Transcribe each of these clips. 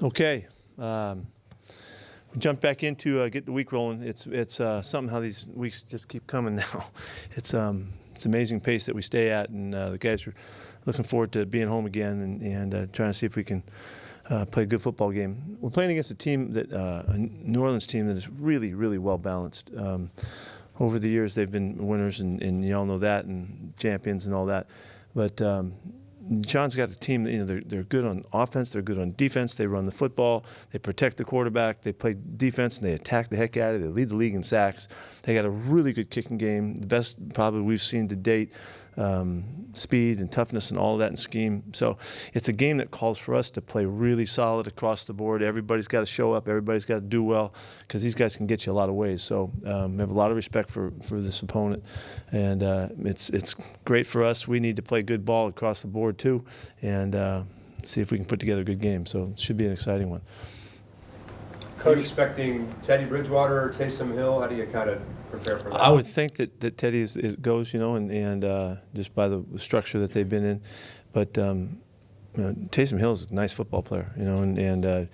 Okay. We jump back into get the week rolling. It's something how these weeks just keep coming now. It's amazing pace that we stay at, and the guys are looking forward to being home again and trying to see if we can play a good football game. We're playing against a team a New Orleans team that is really, really well balanced. Over the years, they've been winners, and you all know that, and champions and all that. But Sean's got a team. They're good on offense. They're good on defense. They run the football. They protect the quarterback. They play defense, and they attack the heck out of it. They lead the league in sacks. They got a really good kicking game, the best probably we've seen to date. Speed and toughness and all of that in scheme. So it's a game that calls for us to play really solid across the board. Everybody's got to show up. Everybody's got to do well, because these guys can get you a lot of ways. So we have a lot of respect for this opponent, and it's great for us. We need to play good ball across the board too, and see if we can put together a good game. So it should be an exciting one. Coach, expecting Teddy Bridgewater or Taysom Hill? How do you kind of prepare for that? I would think that Teddy goes, and just by the structure that they've been in. But Taysom Hill is a nice football player, and we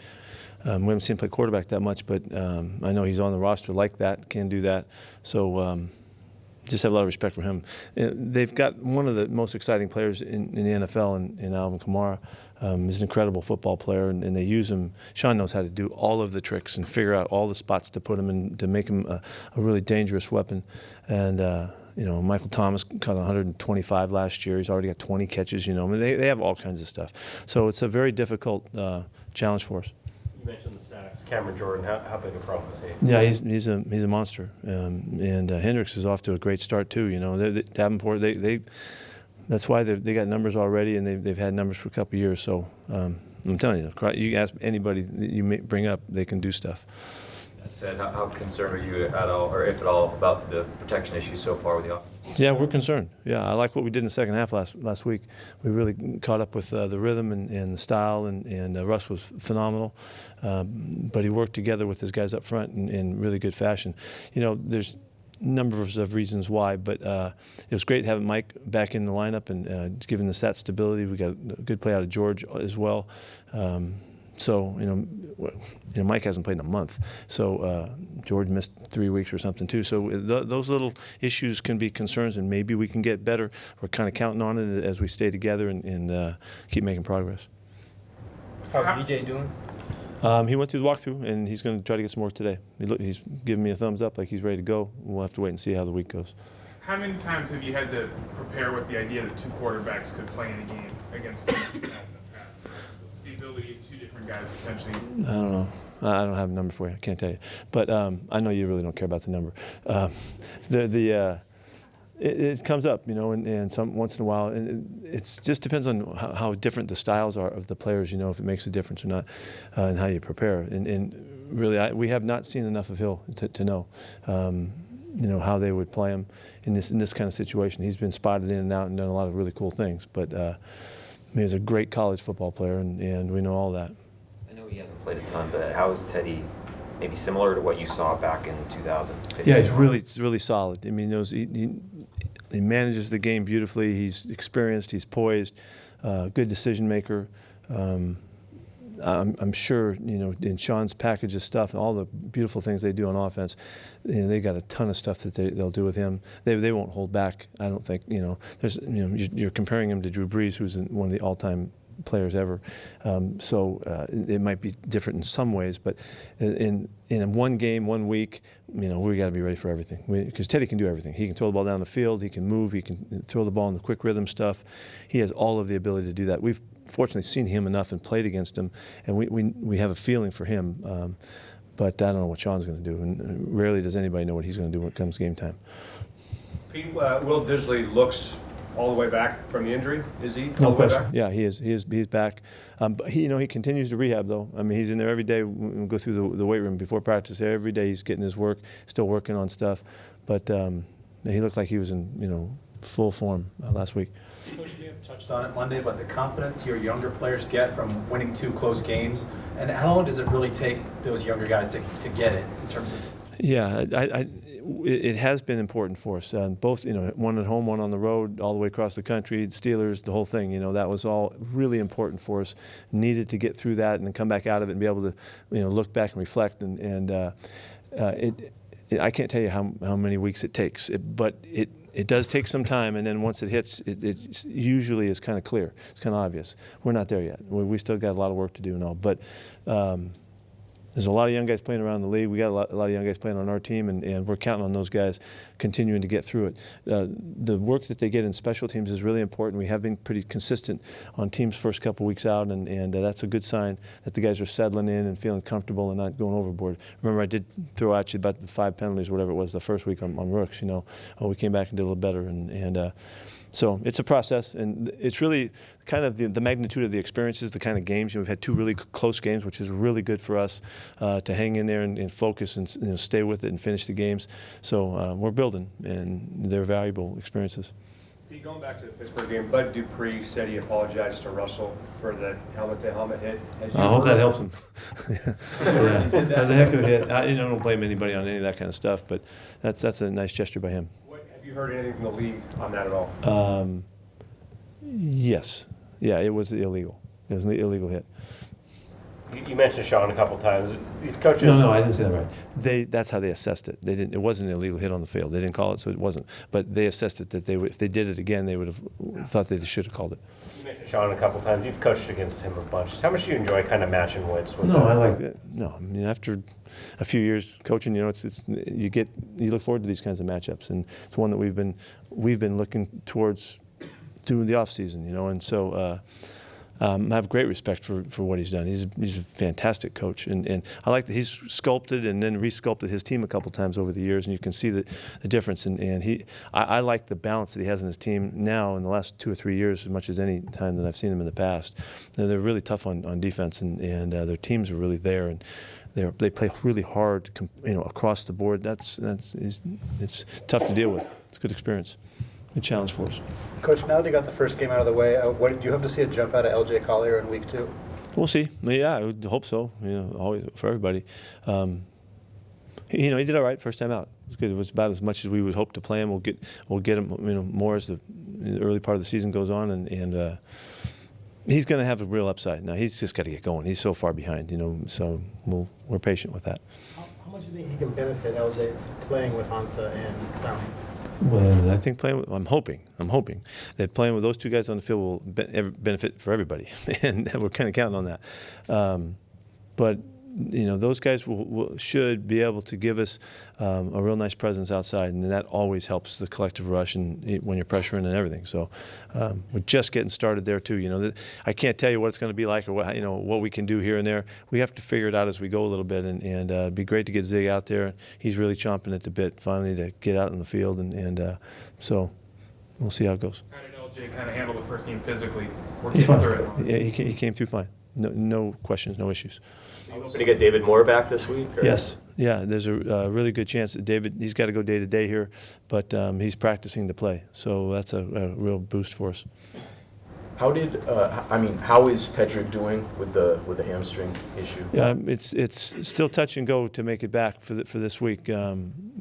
haven't seen him play quarterback that much, but I know he's on the roster like that, can do that. So just have a lot of respect for him. They've got one of the most exciting players in the NFL in Alvin Kamara. He's an incredible football player, and they use him. Sean knows how to do all of the tricks and figure out all the spots to put him in to make him a really dangerous weapon. And Michael Thomas caught 125 last year. He's already got 20 catches. They have all kinds of stuff. So it's a very difficult challenge for us. You mentioned the sacks. Cameron Jordan, how big a problem is he? Yeah, he's a monster. And Hendricks is off to a great start too. Davenport, that's why they got numbers already, and they've had numbers for a couple of years. So I'm telling you ask anybody that you may bring up, they can do stuff. That said, how concerned are you at all, or if at all, about the protection issues so far with the offense? Yeah, we're concerned. Yeah, I like what we did in the second half last week. We really caught up with the rhythm and the style, and Russ was phenomenal. But he worked together with his guys up front in really good fashion. There's numbers of reasons why, but it was great having Mike back in the lineup and giving us that stability. We got a good play out of George as well. So Mike hasn't played in a month. So George missed 3 weeks or something too. So those little issues can be concerns, and maybe we can get better. We're kind of counting on it as we stay together and keep making progress. How's DJ doing? He went through the walkthrough, and he's going to try to get some work today. He's giving me a thumbs up, like he's ready to go. We'll have to wait and see how the week goes. How many times have you had to prepare with the idea that two quarterbacks could play in a game against each other in the past? The ability of two different guys potentially. I don't know. I don't have a number for you. I can't tell you. But I know you really don't care about the number. It comes up, and some once in a while, and it just depends on how different the styles are of the players, if it makes a difference or not, and how you prepare. And really, we have not seen enough of Hill to know, how they would play him in this kind of situation. He's been spotted in and out and done a lot of really cool things, but he's a great college football player, and we know all that. I know he hasn't played a ton, but how is Teddy? Maybe similar to what you saw back in 2015. Yeah, he's really solid. I mean, he manages the game beautifully. He's experienced. He's poised. Good decision maker. I'm sure in Sean's package of stuff and all the beautiful things they do on offense, they got a ton of stuff that they'll do with him. They won't hold back. I don't think. You're comparing him to Drew Brees, who's one of the all-time players ever. So it might be different in some ways, but in one game, 1 week, we got to be ready for everything. Because Teddy can do everything. He can throw the ball down the field. He can move. He can throw the ball in the quick rhythm stuff. He has all of the ability to do that. We've fortunately seen him enough and played against him, and we have a feeling for him. But I don't know what Sean's going to do, and rarely does anybody know what he's going to do when it comes game time. Pete, Will Disley looks all the way back from the injury, is he? No question. Yeah, he is. He's back. But he continues to rehab though. I mean, he's in there every day. We go through the weight room before practice. Every day he's getting his work, still working on stuff. But he looked like he was in full form last week. Coach, you have touched on it Monday, but the confidence your younger players get from winning 2 close games, and how long does it really take those younger guys to get it in terms of? Yeah, it has been important for us. Both, one at home, one on the road, all the way across the country, the Steelers, the whole thing. That was all really important for us. Needed to get through that and then come back out of it and be able to, look back and reflect. I can't tell you how many weeks it takes, but it does take some time, and then once it hits, it usually is kind of clear. It's kind of obvious. We're not there yet. We still got a lot of work to do and all, but there's a lot of young guys playing around the league. We got a lot of young guys playing on our team, and we're counting on those guys continuing to get through it. The work that they get in special teams is really important. We have been pretty consistent on teams' first couple weeks out, and that's a good sign that the guys are settling in and feeling comfortable and not going overboard. Remember, I did throw at you about the 5 penalties, whatever it was, the first week on Rooks. We came back and did a little better, and so it's a process, and it's really kind of the magnitude of the experiences, the kind of games. We've had 2 really close games, which is really good for us to hang in there and focus and stay with it and finish the games. So we're building, and they're valuable experiences. Pete, going back to the Pittsburgh game, Bud Dupree said he apologized to Russell for the helmet-to-helmet hit. I hope that helps him. Yeah, that's a heck of a hit. I don't blame anybody on any of that kind of stuff, but that's a nice gesture by him. Have you heard anything from the league on that at all? Yes. Yeah, it was illegal. It was an illegal hit. You mentioned Sean a couple times. These coaches. No, I didn't say that right. That's how they assessed it. They didn't. It wasn't an illegal hit on the field. They didn't call it, so it wasn't. But they assessed it that if they did it again, they would have thought they should have called it. You mentioned Sean a couple times. You've coached against him a bunch. How much do you enjoy kind of matching wits with him? No, I like that. No, I mean, after a few years coaching, you look forward to these kinds of matchups, and it's one that we've been looking towards through the off season, and so. I have great respect for what he's done. He's a fantastic coach, and I like that he's sculpted and then resculpted his team a couple times over the years, and you can see the difference. And I like the balance that he has in his team now in the last 2 or 3 years as much as any time that I've seen him in the past. They're really tough on defense, and their teams are really there, and they play really hard, across the board. It's tough to deal with. It's a good experience. Good challenge for us. Coach, now that you got the first game out of the way, do you hope to see a jump out of LJ Collier in week 2? We'll see. Yeah, I would hope so. Always for everybody. He did all right first time out. It was good. It was about as much as we would hope to play him. We'll get him more as the early part of the season goes on, and he's going to have a real upside. Now he's just got to get going. He's so far behind, So we're patient with that. How much do you think he can benefit LJ playing with Hansa and Downey? Well, I think I'm hoping that playing with those 2 guys on the field will benefit for everybody, and we're kind of counting on that. But those guys should be able to give us a real nice presence outside, and that always helps the collective rush and when you're pressuring and everything. So we're just getting started there too. I can't tell you what it's going to be like or what we can do here and there. We have to figure it out as we go a little bit, and it'd be great to get Zig out there. He's really chomping at the bit finally to get out in the field, and so we'll see how it goes. How did LJ kind of handle the first game physically? He's fine. Yeah, he came through fine. No questions, no issues. Are you hoping to get David Moore back this week? Or? Yes. Yeah, there's a really good chance that David, he's got to go day to day here, but he's practicing to play. So that's a real boost for us. How is Tedrick doing with the hamstring issue? Yeah, it's still touch and go to make it back for this week,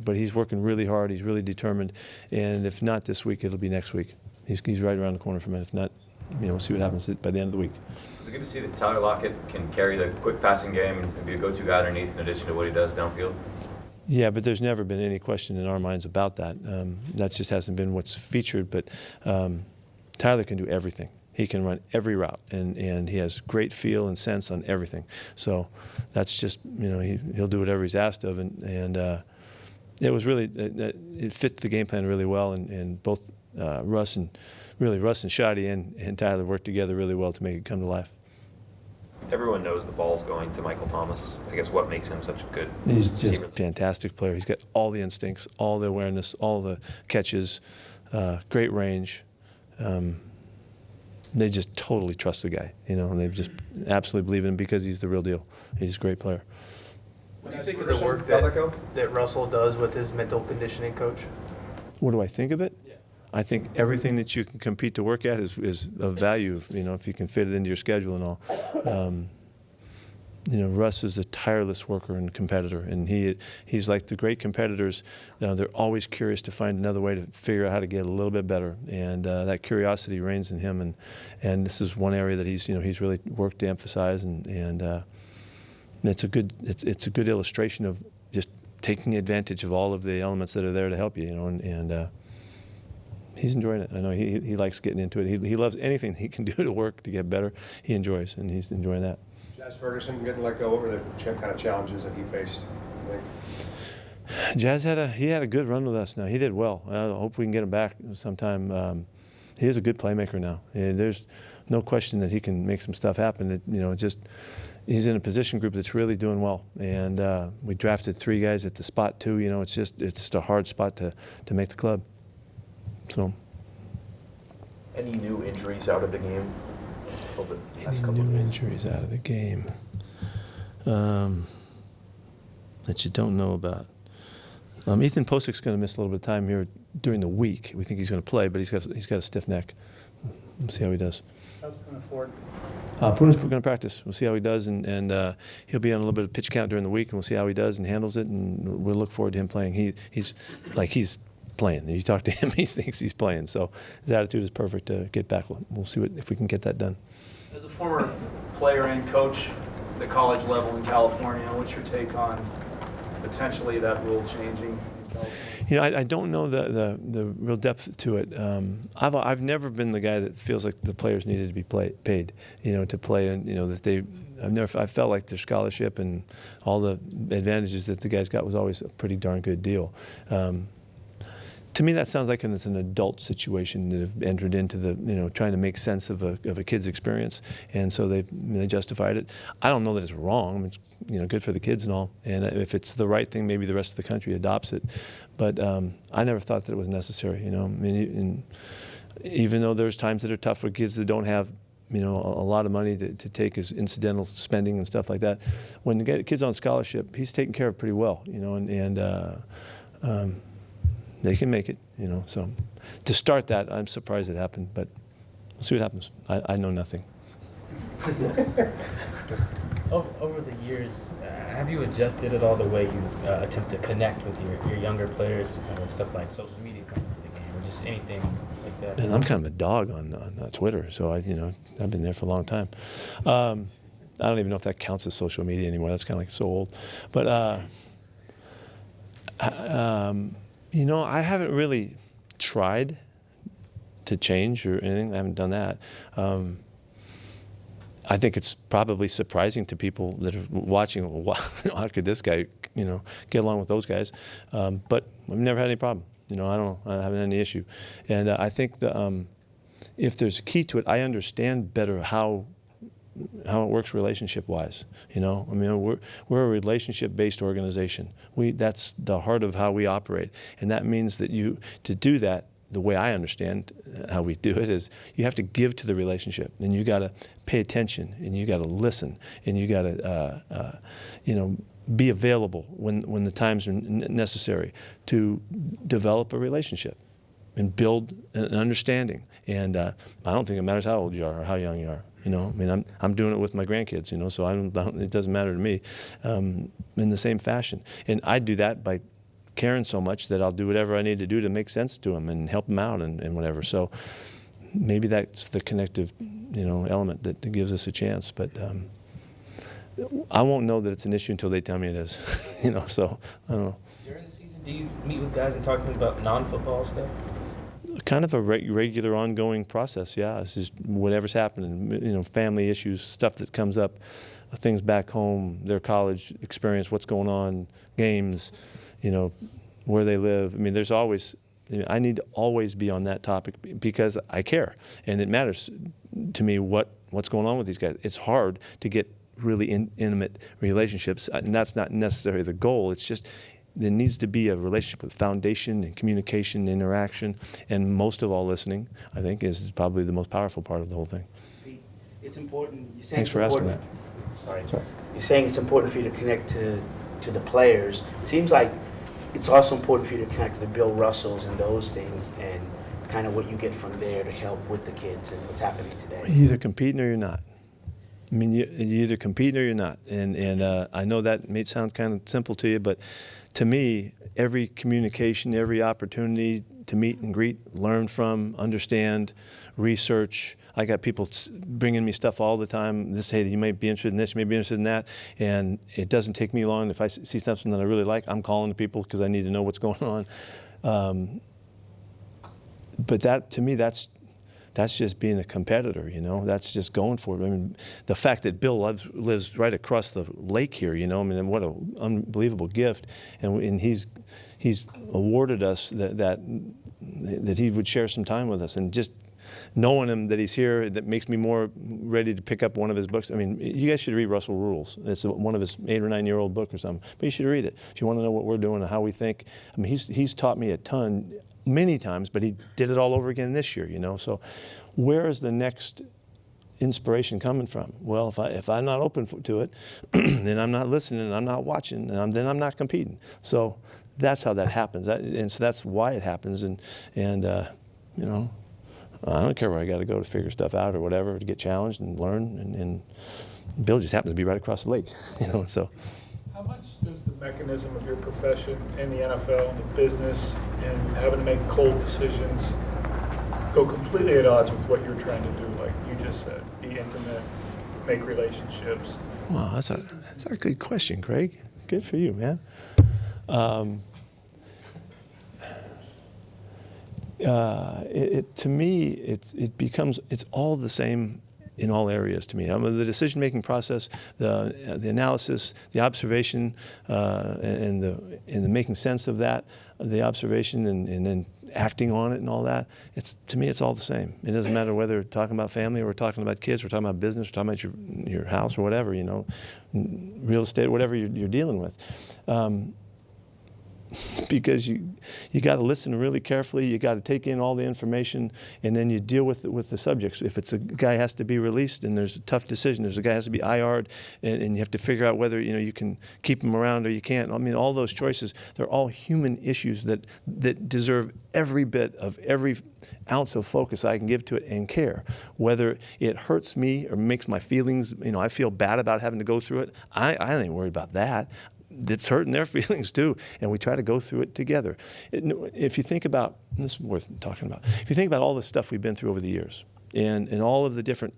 but he's working really hard. He's really determined, and if not this week, it'll be next week. He's right around the corner from it. If not, we'll see what happens by the end of the week. Is it good to see that Tyler Lockett can carry the quick passing game and be a go-to guy underneath in addition to what he does downfield? Yeah, but there's never been any question in our minds about that. That just hasn't been what's featured, but Tyler can do everything. He can run every route, and he has great feel and sense on everything. So that's just, he'll do whatever he's asked of, and it was really, it fit the game plan really well, and both Russ and Shotty and Tyler worked together really well to make it come to life. Everyone knows the ball's going to Michael Thomas. I guess what makes him such a good He's just receiver? a fantastic player. He's got all the instincts, all the awareness, all the catches, great range. They just totally trust the guy, and they just absolutely believe in him because he's the real deal. He's a great player. What do you think think of of the work that Russell does with his mental conditioning coach? What do I think of it? Yeah. I think everything that you can compete to work at is of value, if you can fit it into your schedule and all. Russ is a tireless worker and competitor, and he's like the great competitors. They're always curious to find another way to figure out how to get a little bit better, and that curiosity reigns in him. And this is one area that he's really worked to emphasize, and it's a good illustration of just taking advantage of all of the elements that are there to help you. And he's enjoying it. I know he likes getting into it. He loves anything he can do to work to get better. He enjoys, and he's enjoying that. Jazz Ferguson getting let go. What were the kind of challenges that he faced, you think? Jazz had a good run with us now. He did well. I hope we can get him back sometime. He is a good playmaker now. And there's no question that he can make some stuff happen. He's in a position group that's really doing well. And we drafted 3 guys at the spot too. It's just a hard spot to make the club. So. Any new injuries out of the game over the past Any couple of new days? injuries out of the game that you don't know about? Ethan Posic's going to miss a little bit of time here during the week. We think he's going to play, but he's got a stiff neck. We'll see how he does. How's it going to Ford? Puna's going to practice. We'll see how he does, and he'll be on a little bit of pitch count during the week, and we'll see how he does and handles it, and we'll look forward to him playing. He's playing. You talk to him, he thinks he's playing. So his attitude is perfect to get back. We'll see if we can get that done. As a former player and coach at the college level in California, what's your take on potentially that rule changing in California? I don't know the real depth to it. I've never been the guy that feels like the players needed to be paid, to play, and that I felt like their scholarship and all the advantages that the guys got was always a pretty darn good deal. To me, that sounds like it's an adult situation that have entered into the, trying to make sense of a kid's experience, and so they justified it. I don't know that it's wrong. I mean, it's, good for the kids and all, and if it's the right thing, maybe the rest of the country adopts it. But I never thought that it was necessary. Even though there's times that are tough for kids that don't have, a lot of money to take as incidental spending and stuff like that. When the kid's on scholarship, he's taken care of pretty well, they can make it, So to start that, I'm surprised it happened, but we'll see what happens. I know nothing. Over the years, have you adjusted at all the way you attempt to connect with your younger players, stuff like social media coming to the game, or just anything like that? And I'm kind of a dog on Twitter, so I've been there for a long time. I don't even know if that counts as social media anymore. That's kind of like so old, but. I haven't really tried to change or anything. I haven't done that. I think it's probably surprising to people that are watching, how could this guy, get along with those guys? But I've never had any problem. I haven't had any issue. And I think if there's a key to it, I understand better how it works relationship-wise. We're a relationship-based organization. That's the heart of how we operate, and that means that to do that, the way I understand how we do it is you have to give to the relationship, and you got to pay attention, and you got to listen, and you got to be available when the times are necessary to develop a relationship and build an understanding. And I don't think it matters how old you are or how young you are. I'm doing it with my grandkids, so it doesn't matter to me in the same fashion. And I do that by caring so much that I'll do whatever I need to do to make sense to them and help them out and whatever. So maybe that's the connective, element that gives us a chance. But I won't know that it's an issue until they tell me it is, so I don't know. During the season, do you meet with guys and talk to them about non-football stuff? Kind of a regular ongoing process, yeah. It's just whatever's happening, family issues, stuff that comes up, things back home, their college experience, what's going on, games, where they live. There's always, I need to always be on that topic because I care, and it matters to me what's going on with these guys. It's hard to get really intimate relationships, and that's not necessarily the goal. It's just there needs to be a relationship with foundation and communication, and interaction, and most of all listening, I think, is probably the most powerful part of the whole thing. It's important. You're saying Thanks for asking that. Sorry. You're saying it's important for you to connect to the players. It seems like it's also important for you to connect to the Bill Russells and those things, and kind of what you get from there to help with the kids and what's happening today. You're either competing or you're not. I mean, you either compete or you're not. And I know that may sound kind of simple to you, but to me, every communication, every opportunity to meet and greet, learn from, understand, research. I got people bringing me stuff all the time. Hey, you might be interested in this, you may be interested in that. And it doesn't take me long. If I see something that I really like, I'm calling the people because I need to know what's going on. But that, to me, that's just being a competitor, you know. That's just going for it. I mean, the fact that Bill lives right across the lake here, you know. I mean, what an unbelievable gift, and he's awarded us that he would share some time with us, and just knowing him that he's here, that makes me more ready to pick up one of his books. I mean, you guys should read Russell Rules. It's one of his 8 or 9 year old book or something, but you should read it if you want to know what we're doing and how we think. I mean, he's taught me a ton. Many times, but he did it all over again this year, you know. So where is the next inspiration coming from? Well, if I'm not open to it, then I'm not listening, and I'm not watching, and then I'm not competing. So that's how that happens, and so that's why it happens. And you know, I don't care where I got to go to figure stuff out or whatever, to get challenged and learn. And Bill just happens to be right across the lake, you know. So. How much does the mechanism of your profession in the NFL, the business, and having to make cold decisions go completely at odds with what you're trying to do, like you just said, be intimate, make relationships? Wow, that's a good question, Craig. Good for you, man. To me, it's all the same in all areas to me. The decision-making process, the analysis, the observation, and the making sense of that, the observation, and then acting on it and all that. To me, it's all the same. It doesn't matter whether we're talking about family or we're talking about kids, we're talking about business, we're talking about your house or whatever, you know, real estate, whatever you're dealing with. Because you got to listen really carefully, you got to take in all the information, and then you deal with the subjects. If it's a guy has to be released and there's a tough decision, there's a guy has to be IR'd, and you have to figure out whether, you know, you can keep him around or you can't. I mean, all those choices, they're all human issues that deserve every bit of every ounce of focus I can give to it and care. Whether it hurts me or makes my feelings, you know, I feel bad about having to go through it, I ain't worried about that. It's hurting their feelings too, and we try to go through it together. If you think about, this is worth talking about, if you think about all the stuff we've been through over the years, and all of the different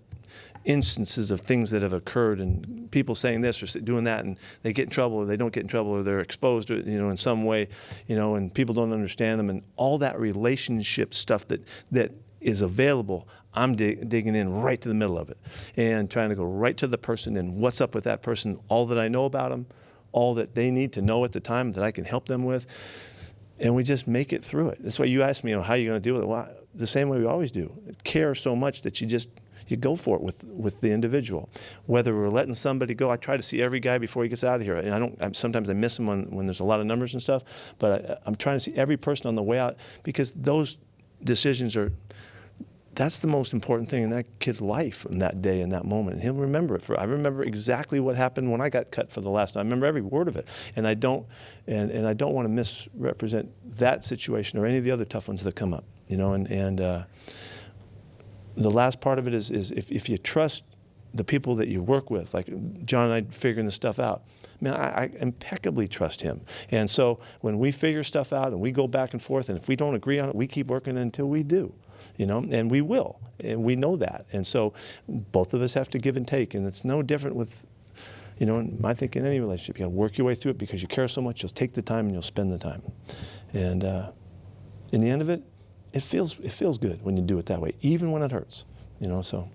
instances of things that have occurred, and people saying this or doing that, and they get in trouble or they don't get in trouble, or they're exposed, you know, in some way, you know, and people don't understand them, and all that relationship stuff that is available, I'm digging in right to the middle of it, and trying to go right to the person and what's up with that person, all that I know about them, all that they need to know at the time that I can help them with, and we just make it through it. That's why you asked me, you know, how are you going to deal with it? Well, the same way we always do. Care so much that you go for it with the individual. Whether we're letting somebody go, I try to see every guy before he gets out of here. And sometimes I miss him when there's a lot of numbers and stuff, but I'm trying to see every person on the way out, because those decisions that's the most important thing in that kid's life in that day, in that moment. And he'll remember it. I remember exactly what happened when I got cut for the last time. I remember every word of it. And I don't want to misrepresent that situation or any of the other tough ones that come up. You know, and the last part of it is if you trust the people that you work with, like John and I figuring this stuff out, man, I impeccably trust him. And so when we figure stuff out and we go back and forth, and if we don't agree on it, we keep working until we do. You know, and we will, and we know that. And so both of us have to give and take, and it's no different with, you know, I think in any relationship, you got to work your way through it because you care so much. You'll take the time and you'll spend the time. And in the end of it, it feels good when you do it that way, even when it hurts. You know, so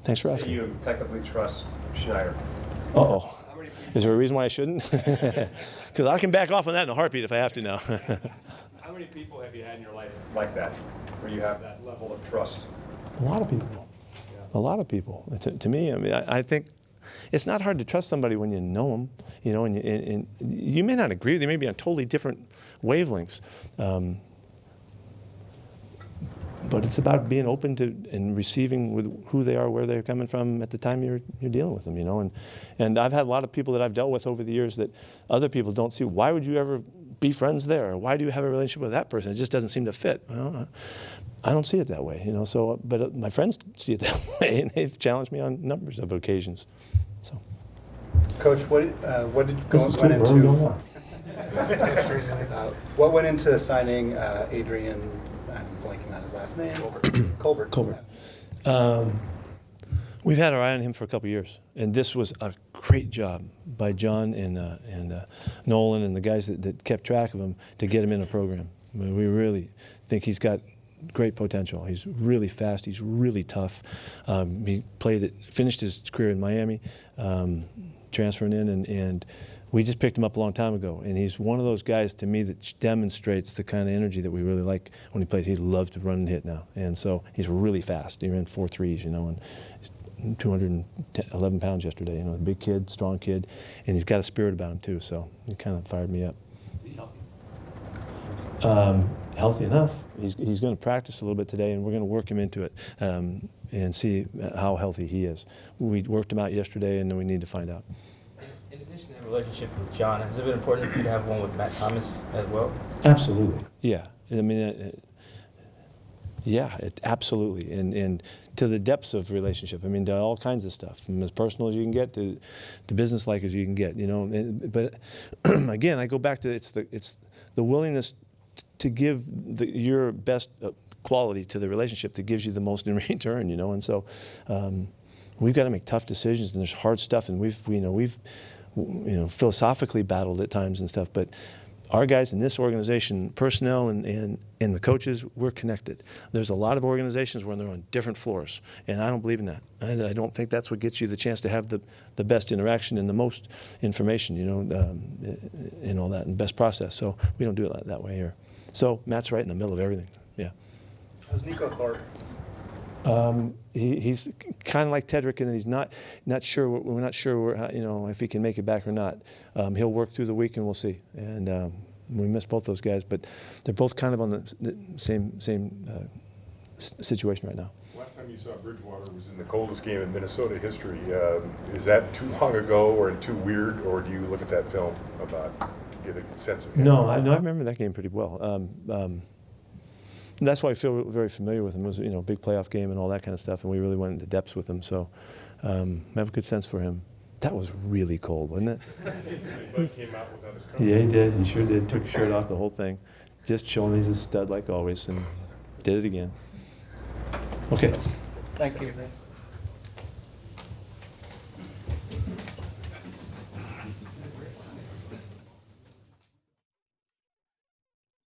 thanks for asking. You impeccably trust Schneider. Uh-oh. Is there a reason why I shouldn't? Because I can back off on that in a heartbeat if I have to now. How many people have you had in your life like that, where you have that level of trust? A lot of people. Yeah. A lot of people. To me, I mean, I think it's not hard to trust somebody when you know them, you know, and you may not agree. They may be on totally different wavelengths. But it's about being open to and receiving with who they are, where they're coming from at the time you're dealing with them, you know. And I've had a lot of people that I've dealt with over the years that other people don't see. Why would you ever be friends there? Or why do you have a relationship with that person? It just doesn't seem to fit. Well, I don't see it that way, you know. So, but my friends see it that way, and they've challenged me on numbers of occasions. So, Coach, what did this went is into cool. what went into signing Adrian? I'm blanking on his last name. Colbert. Colbert. We've had our eye on him for a couple of years, and this was a great job by John and Nolan and the guys that kept track of him to get him in a program. I mean, we really think he's got great potential. He's really fast. He's really tough. He finished his career in Miami, transferring in, and we just picked him up a long time ago. And he's one of those guys to me that demonstrates the kind of energy that we really like when he plays. He loves to run and hit now, and so he's really fast. He ran 4 threes, you know, and 211 pounds yesterday. You know, a big kid, strong kid, and he's got a spirit about him too. So he kind of fired me up. Healthy enough. He's going to practice a little bit today, and we're going to work him into it and see how healthy he is. We worked him out yesterday, and then we need to find out. In addition to the relationship with John, has it been important for you to have one with Matt Thomas as well? Absolutely. Yeah. I mean, absolutely. And to the depths of relationship. I mean, to all kinds of stuff, from as personal as you can get to business-like as you can get. You know. But again, I go back to it's the willingness to give your best quality to the relationship that gives you the most in return, you know. And so we've got to make tough decisions, and there's hard stuff, and we've philosophically battled at times and stuff. But our guys in this organization, personnel and the coaches, we're connected. There's a lot of organizations where they're on different floors, and I don't believe in that. I don't think that's what gets you the chance to have the best interaction and the most information, you know, and all that, and best process. So we don't do it that way here. So Matt's right in the middle of everything. Yeah. How's Nico Thorpe? He's kind of like Tedrick, and he's not sure. We're not sure if he can make it back or not. He'll work through the week, and we'll see. And we miss both those guys, but they're both kind of on the same situation right now. Last time you saw Bridgewater was in the coldest game in Minnesota history. Is that too long ago, or too weird, or do you look at that film about get a sense of him? No, I remember that game pretty well. And that's why I feel very familiar with him. It was a big playoff game and all that kind of stuff, and we really went into depths with him. So I have a good sense for him. That was really cold, wasn't it? He came out without his coat. Yeah, he did. He sure did. Took his shirt off, the whole thing. Just showing he's a stud like always, and did it again. Okay. Thank you.